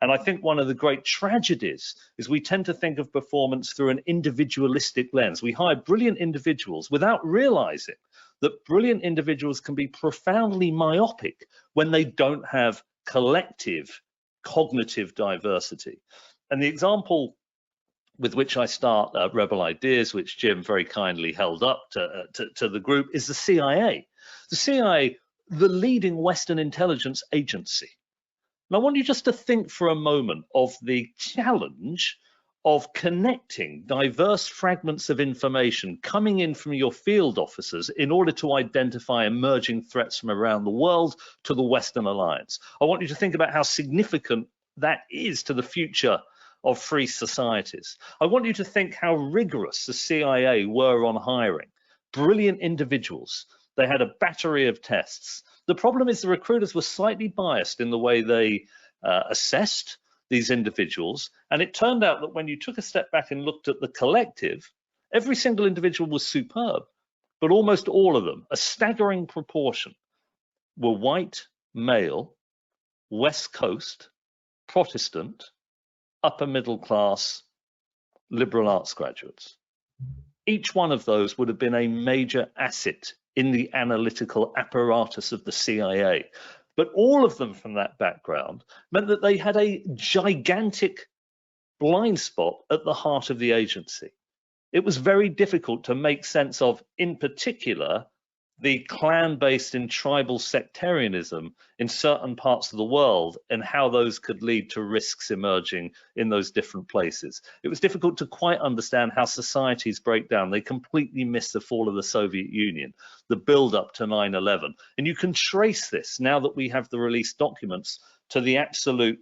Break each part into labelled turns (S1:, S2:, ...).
S1: And I think one of the great tragedies is we tend to think of performance through an individualistic lens. We hire brilliant individuals without realizing that brilliant individuals can be profoundly myopic when they don't have collective cognitive diversity. And the example with which I start Rebel Ideas, which Jim very kindly held up to the group, is the CIA. The CIA, the leading Western intelligence agency. And I want you just to think for a moment of the challenge of connecting diverse fragments of information coming in from your field officers in order to identify emerging threats from around the world to the Western alliance. I want you to think about how significant that is to the future of free societies. I want you to think how rigorous the CIA were on hiring. Brilliant individuals. They had a battery of tests. The problem is the recruiters were slightly biased in the way they assessed these individuals. And it turned out that when you took a step back and looked at the collective, every single individual was superb, but almost all of them, a staggering proportion, were white, male, West Coast, Protestant, upper middle class, liberal arts graduates. Each one of those would have been a major asset in the analytical apparatus of the CIA. But all of them from that background meant that they had a gigantic blind spot at the heart of the agency. It was very difficult to make sense of, in particular, the clan-based and tribal sectarianism in certain parts of the world and how those could lead to risks emerging in those different places. It was difficult to quite understand how societies break down. They completely missed the fall of the Soviet Union, the build-up to 9/11. And you can trace this, now that we have the released documents, to the absolute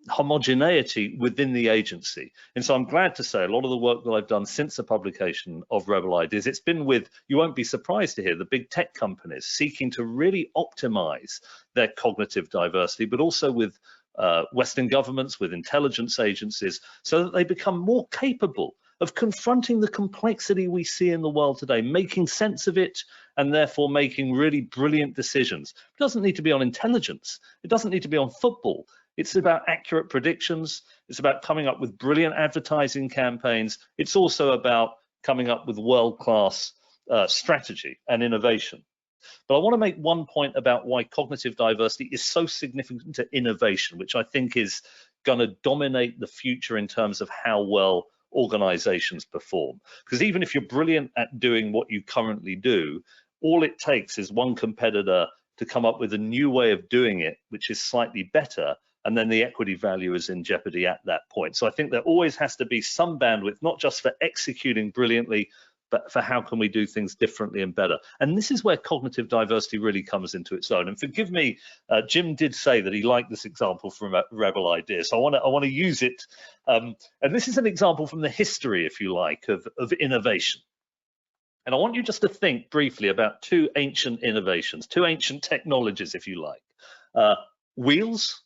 S1: homogeneity within the agency. And so I'm glad to say a lot of the work that I've done since the publication of Rebel Ideas, it's been with, you won't be surprised to hear, the big tech companies seeking to really optimize their cognitive diversity, but also with Western governments, with intelligence agencies, so that they become more capable of confronting the complexity we see in the world today, making sense of it, and therefore making really brilliant decisions. It doesn't need to be on intelligence. It doesn't need to be on football. It's about accurate predictions. It's about coming up with brilliant advertising campaigns. It's also about coming up with world-class strategy and innovation. But I want to make one point about why cognitive diversity is so significant to innovation, which I think is going to dominate the future in terms of how well organizations perform. Because even if you're brilliant at doing what you currently do, all it takes is one competitor to come up with a new way of doing it, which is slightly better, and then the equity value is in jeopardy at that point. So I think there always has to be some bandwidth, not just for executing brilliantly, but for how can we do things differently and better. And this is where cognitive diversity really comes into its own. And forgive me, Jim did say that he liked this example from Rebel Ideas. So I want to use it. And this is an example from the history, if you like, of innovation. And I want you just to think briefly about two ancient innovations, two ancient technologies, if you like. Wheels,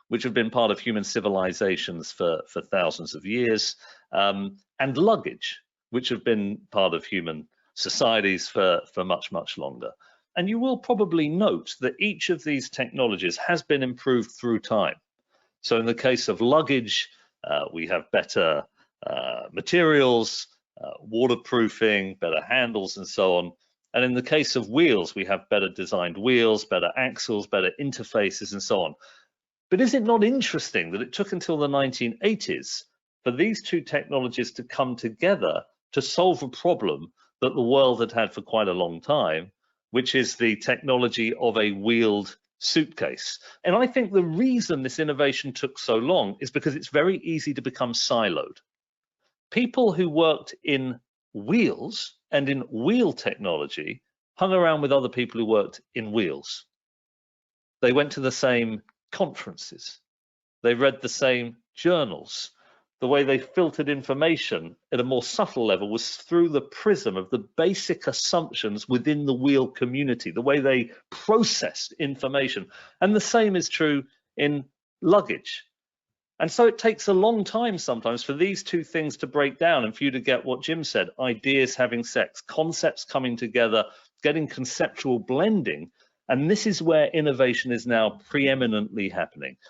S1: which have been part of human civilizations for thousands of years, and luggage, which have been part of human societies for much, much longer. And you will probably note that each of these technologies has been improved through time. So in the case of luggage, we have better materials, waterproofing, better handles, and so on. And in the case of wheels, we have better designed wheels, better axles, better interfaces, and so on. But is it not interesting that it took until the 1980s for these two technologies to come together to solve a problem that the world had had for quite a long time, which is the technology of a wheeled suitcase? And I think the reason this innovation took so long is because it's very easy to become siloed. People who worked in wheels and in wheel technology hung around with other people who worked in wheels. They went to the same conferences. They read the same journals. The way they filtered information at a more subtle level was through the prism of the basic assumptions within the wheel community, the way they processed information. And the same is true in luggage. And so it takes a long time sometimes for these two things to break down and for you to get what Jim said, ideas having sex, concepts coming together, getting conceptual blending. And this is where innovation is now preeminently happening.